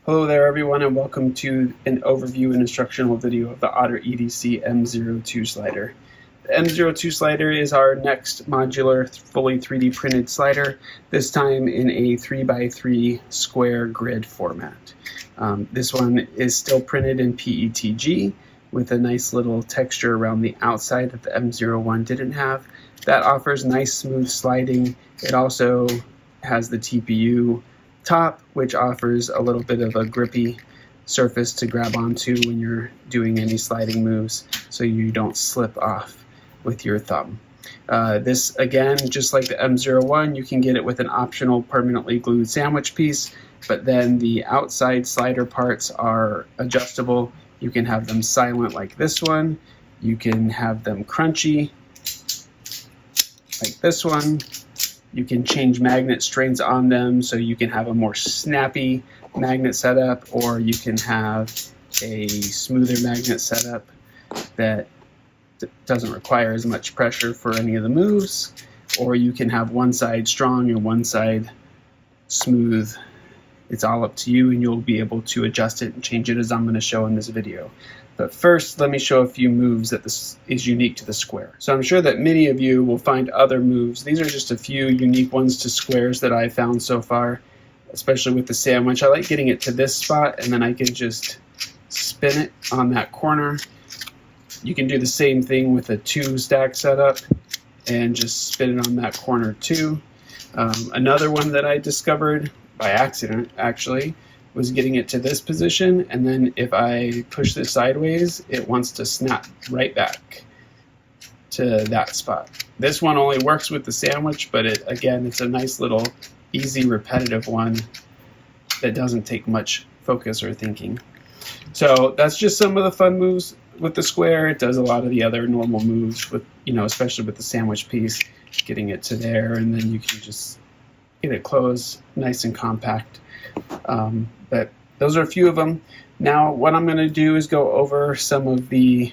Hello there everyone, and welcome to an overview and instructional video of the Otter EDC M02 slider. The M02 slider is our next modular, fully 3D printed slider, this time in a 3x3 square grid format. This one is still printed in PETG with a nice little texture around the outside that the M01 didn't have. That offers nice smooth sliding. It also has the TPU top, which offers a little bit of a grippy surface to grab onto when you're doing any sliding moves so you don't slip off with your thumb. This, again, just like the M01, you can get it with an optional permanently glued sandwich piece, but then the outside slider parts are adjustable. You can have them silent like this one. You can have them crunchy like this one. You can change magnet strengths on them so you can have a more snappy magnet setup, or you can have a smoother magnet setup that doesn't require as much pressure for any of the moves, or you can have one side strong and one side smooth. It's all up to you, and you'll be able to adjust it and change it as I'm going to show in this video. But first, let me show a few moves that this is unique to the square. So I'm sure that many of you will find other moves. These are just a few unique ones to squares that I've found so far, especially with the sandwich. I like getting it to this spot, and then I can just spin it on that corner. You can do the same thing with a 2-stack setup and just spin it on that corner too. Another one that I discovered by accident, actually, was getting it to this position, and then if I push this sideways, it wants to snap right back to that spot. This one only works with the sandwich, but again, it's a nice little easy repetitive one that doesn't take much focus or thinking. So that's just some of the fun moves with the square. It does a lot of the other normal moves with, especially with the sandwich piece, getting it to there, and then you can just get it closed nice and compact. But those are a few of them. Now what I'm going to do is go over some of the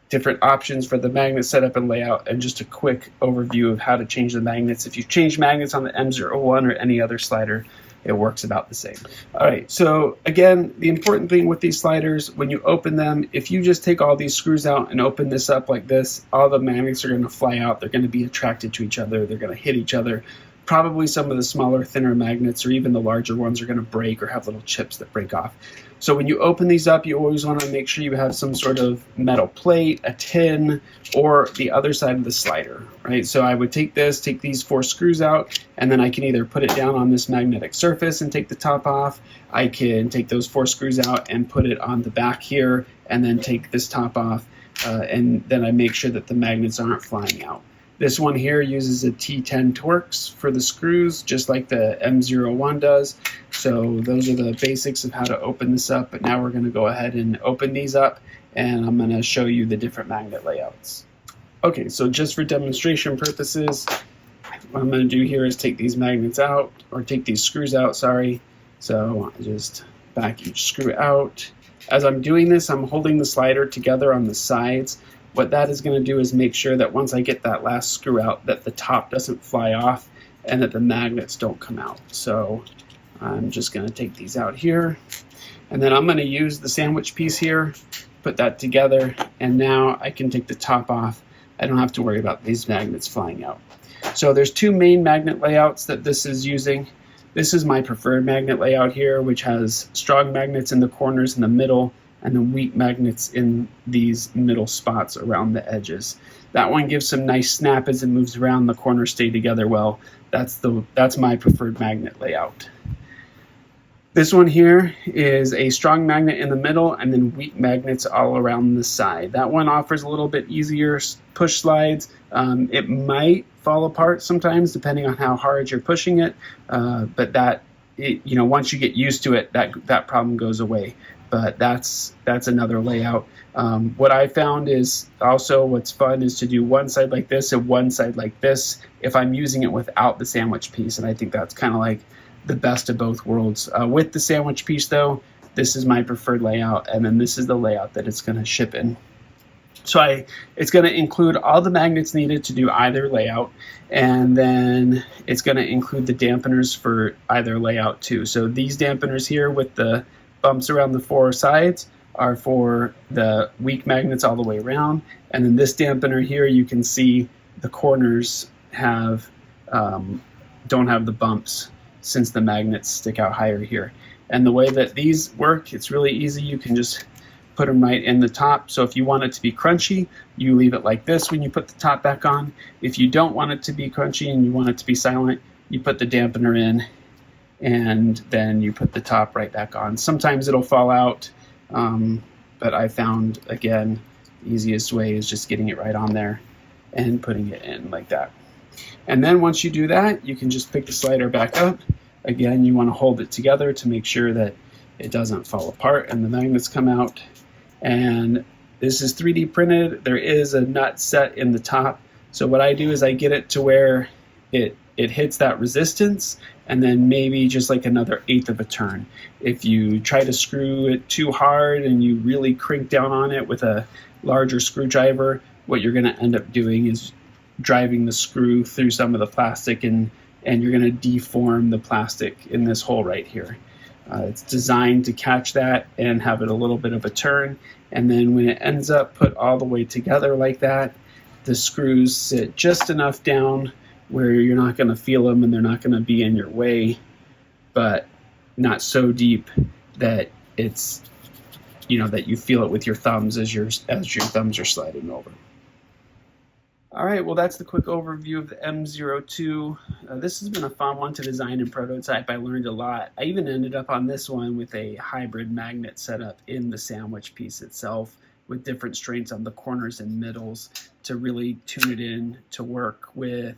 different options for the magnet setup and layout, and just a quick overview of how to change the magnets. If you change magnets on the M01 or any other slider, it works about the same. All right, so again, the important thing with these sliders, when you open them, if you just take all these screws out and open this up like this, all the magnets are going to fly out. They're going to be attracted to each other. They're going to hit each other. Probably some of the smaller, thinner magnets, or even the larger ones, are going to break or have little chips that break off. So when you open these up, you always want to make sure you have some sort of metal plate, a tin, or the other side of the slider, right? So I would take these 4 screws out, and then I can either put it down on this magnetic surface and take the top off. I can take those 4 screws out and put it on the back here, and then take this top off, and then I make sure that the magnets aren't flying out. This one here uses a T10 Torx for the screws, just like the M01 does. So those are the basics of how to open this up. But now we're going to go ahead and open these up, and I'm going to show you the different magnet layouts. Okay, so just for demonstration purposes, what I'm going to do here is take these magnets out, or take these screws out, sorry. So I just back each screw out. As I'm doing this, I'm holding the slider together on the sides. What that is going to do is make sure that once I get that last screw out, that the top doesn't fly off and that the magnets don't come out. So I'm just going to take these out here, and then I'm going to use the sandwich piece here, put that together, and now I can take the top off. I don't have to worry about these magnets flying out. So there's 2 main magnet layouts that this is using. This is my preferred magnet layout here, which has strong magnets in the corners in the middle, and then weak magnets in these middle spots around the edges. That one gives some nice snap as it moves around. The corners stay together well. That's my preferred magnet layout. This one here is a strong magnet in the middle, and then weak magnets all around the side. That one offers a little bit easier push slides. It might fall apart sometimes depending on how hard you're pushing it, but once you get used to it, that problem goes away. But that's another layout. What I found is also what's fun is to do one side like this and one side like this if I'm using it without the sandwich piece, and I think that's kind of like the best of both worlds. With the sandwich piece though, this is my preferred layout, and then this is the layout that it's going to ship in. So it's going to include all the magnets needed to do either layout, and then it's going to include the dampeners for either layout too. So these dampeners here with the bumps around the four sides are for the weak magnets all the way around, and then this dampener here, you can see the corners have don't have the bumps since the magnets stick out higher here. And the way that these work, it's really easy. You can just put them right in the top. So if you want it to be crunchy, you leave it like this when you put the top back on. If you don't want it to be crunchy and you want it to be silent, you put the dampener in and then you put the top right back on. Sometimes it'll fall out, but I found, again, the easiest way is just getting it right on there and putting it in like that. And then once you do that, you can just pick the slider back up. Again, you want to hold it together to make sure that it doesn't fall apart and the magnets come out. And this is 3D printed. There is a nut set in the top. So what I do is I get it to where it hits that resistance, and then maybe just like another 1/8 of a turn. If you try to screw it too hard and you really crank down on it with a larger screwdriver, what you're going to end up doing is driving the screw through some of the plastic, and you're going to deform the plastic in this hole right here. It's designed to catch that and have it a little bit of a turn, and then when it ends up put all the way together like that, the screws sit just enough down where you're not going to feel them and they're not going to be in your way, but not so deep that it's, you know, that you feel it with your thumbs as your thumbs are sliding over. All right, well, that's the quick overview of the M02. This has been a fun one to design and prototype. I learned a lot. I even ended up on this one with a hybrid magnet setup in the sandwich piece itself with different strengths on the corners and middles to really tune it in to work with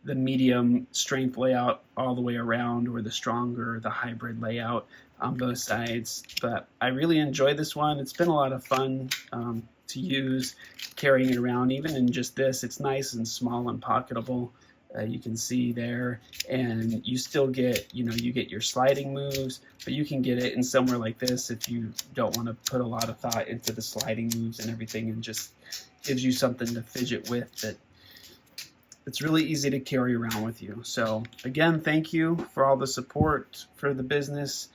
the medium strength layout all the way around, or the stronger, the hybrid layout on both sides. But I really enjoyed this one. It's been a lot of fun to use, carrying it around. Even in just this, it's nice and small and pocketable. You can see there, and you still get, you get your sliding moves, but you can get it in somewhere like this if you don't want to put a lot of thought into the sliding moves and everything, and just gives you something to fidget with that it's really easy to carry around with you. So again, thank you for all the support for the business.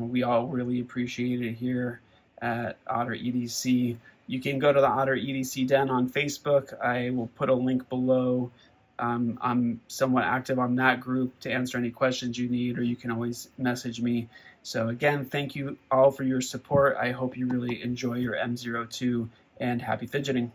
We all really appreciate it here at Otter EDC. You can go to the Otter EDC Den on Facebook. I will put a link below. I'm somewhat active on that group to answer any questions you need, or you can always message me. So again, thank you all for your support. I hope you really enjoy your M02, and happy fidgeting.